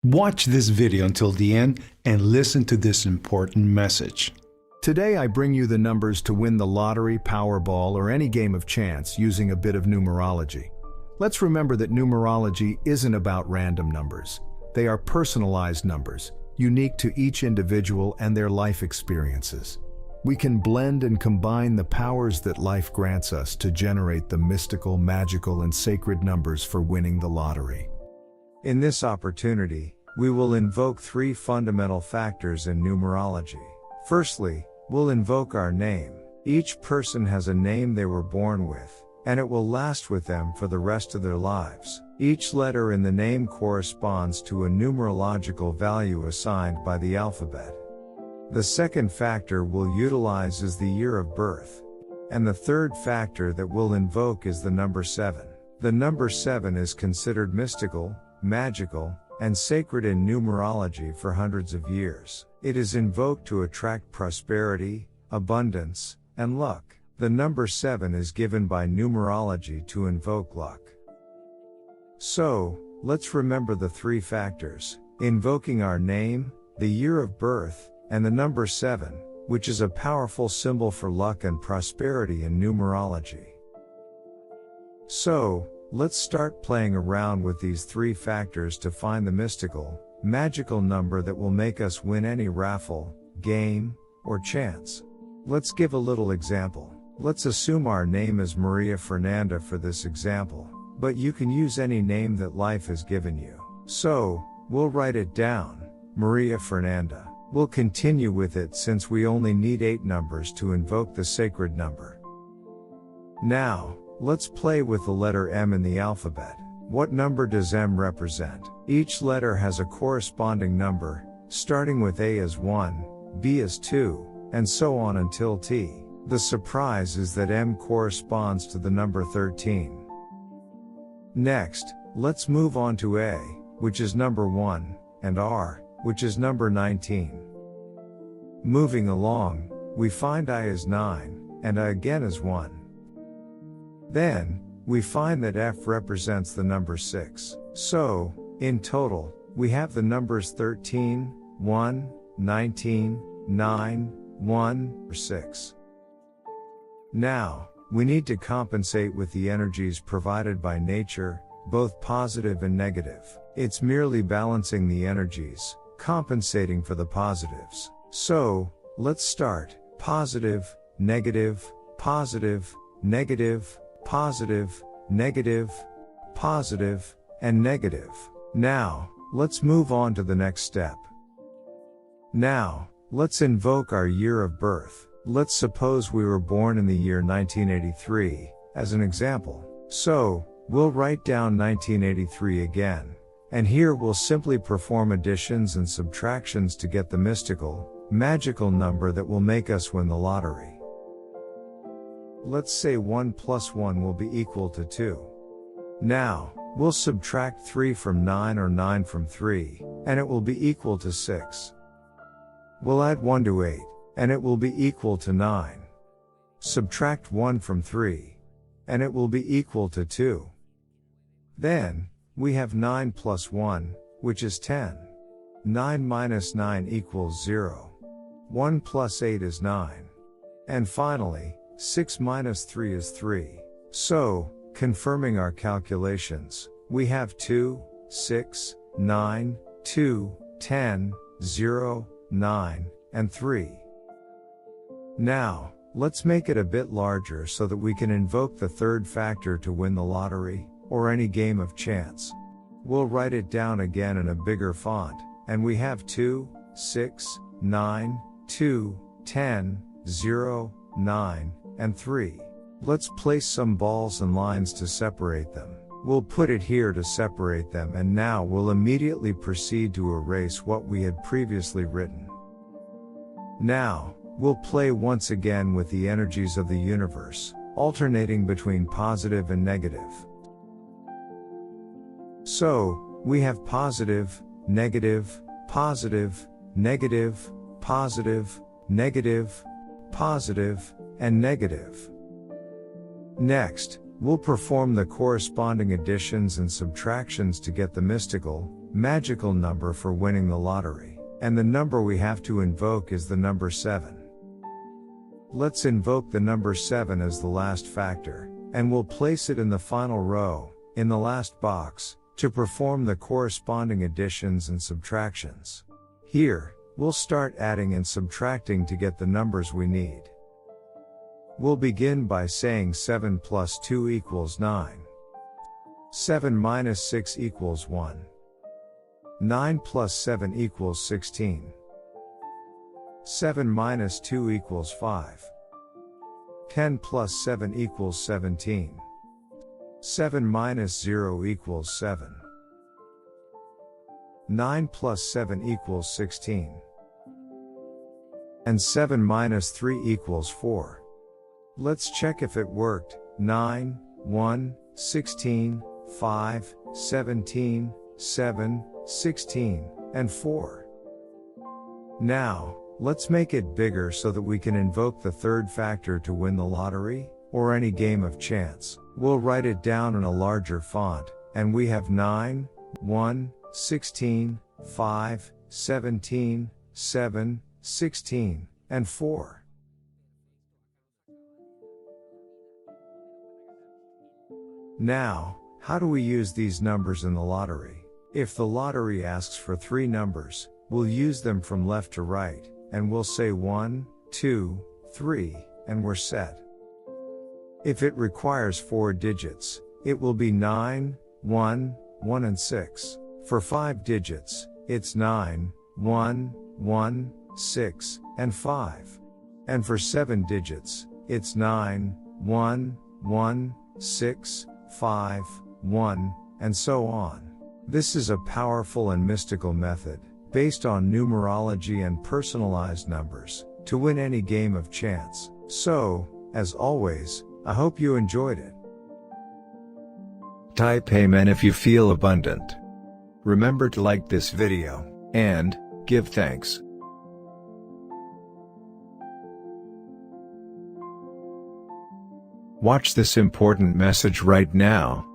Watch this video until the end and listen to this important message. Today I bring you the numbers to win the lottery, Powerball, or any game of chance using a bit of numerology. Let's remember that numerology isn't about random numbers. They are personalized numbers, unique to each individual and their life experiences. We can blend and combine the powers that life grants us to generate the mystical, magical, and sacred numbers for winning the lottery. In this opportunity, we will invoke three fundamental factors in numerology. Firstly, we'll invoke our name. Each person has a name they were born with, and it will last with them for the rest of their lives. Each letter in the name corresponds to a numerological value assigned by the alphabet. The second factor we'll utilize is the year of birth. And the third factor that we'll invoke is the number 7. The number 7 is considered mystical, magical, and sacred in numerology for hundreds of years. It is invoked to attract prosperity, abundance, and luck. The number 7 is given by numerology to invoke luck. So, let's remember the three factors: invoking our name, the year of birth, and the number 7, which is a powerful symbol for luck and prosperity in numerology. So, let's start playing around with these three factors to find the mystical, magical number that will make us win any raffle, game, or chance. Let's give a little example. Let's assume our name is Maria Fernanda for this example, but you can use any name that life has given you. So, we'll write it down, Maria Fernanda. We'll continue with it since we only need 8 numbers to invoke the sacred number. Now, let's play with the letter M in the alphabet. What number does M represent? Each letter has a corresponding number, starting with A as 1, B as 2, and so on until T. The surprise is that M corresponds to the number 13. Next, let's move on to A, which is number 1, and R, which is number 19. Moving along, we find I as 9, and I again as 1. Then, we find that F represents the number 6. So, in total, we have the numbers 13, 1, 19, 9, 1, or 6. Now, we need to compensate with the energies provided by nature, both positive and negative. It's merely balancing the energies, compensating for the positives. So, let's start. Positive, negative, positive, negative, positive, negative, positive, and negative. Now, let's move on to the next step. Now, let's invoke our year of birth. Let's suppose we were born in the year 1983, as an example. So, we'll write down 1983 again. And here we'll simply perform additions and subtractions to get the mystical, magical number that will make us win the lottery. Let's say 1 plus 1 will be equal to 2. Now, we'll subtract 3 from 9 or 9 from 3, and it will be equal to 6. We'll add 1 to 8, and it will be equal to 9. Subtract 1 from 3, and it will be equal to 2. Then, we have 9 plus 1, which is 10. 9 minus 9 equals 0. 1 plus 8 is 9. And finally, 6 minus 3 is 3. So, confirming our calculations, we have 2, 6, 9, 2, 10, 0, 9, and 3. Now, let's make it a bit larger so that we can invoke the third factor to win the lottery, or any game of chance. We'll write it down again in a bigger font, and we have 2, 6, 9, 2, 10, 0, 9, and 3. Let's place some balls and lines to separate them. We'll put it here to separate them, and now we'll immediately proceed to erase what we had previously written. Now, we'll play once again with the energies of the universe, alternating between positive and negative. So, we have positive, negative, positive, negative, positive, negative, positive, and negative. Next, we'll perform the corresponding additions and subtractions to get the mystical, magical number for winning the lottery, and the number we have to invoke is the number 7. Let's invoke the number 7 as the last factor, and we'll place it in the final row, in the last box, to perform the corresponding additions and subtractions. Here, we'll start adding and subtracting to get the numbers we need. We'll begin by saying 7 plus 2 equals 9. 7 minus 6 equals 1. 9 plus 7 equals 16. 7 minus 2 equals 5. 10 plus 7 equals 17. 7 minus 0 equals 7. 9 plus 7 equals 16. And 7 minus 3 equals 4. Let's check if it worked. 9, 1, 16, 5, 17, 7, 16, and 4. Now, let's make it bigger so that we can invoke the third factor to win the lottery, or any game of chance. We'll write it down in a larger font, and we have 9, 1, 16, 5, 17, 7, 16, and 4. Now, how do we use these numbers in the lottery? If the lottery asks for 3 numbers, we'll use them from left to right, and we'll say 1, 2, 3, and we're set. If it requires 4 digits, it will be 9, 1, 1 and 6. For 5 digits, it's 9, 1, 1, 6, and 5. And for 7 digits, it's 9, 1, 1, 6, 5, 1, and so on. This is a powerful and mystical method, based on numerology and personalized numbers, to win any game of chance. So, as always, I hope you enjoyed it. Type Amen if you feel abundant. Remember to like this video, and give thanks. Watch this important message right now.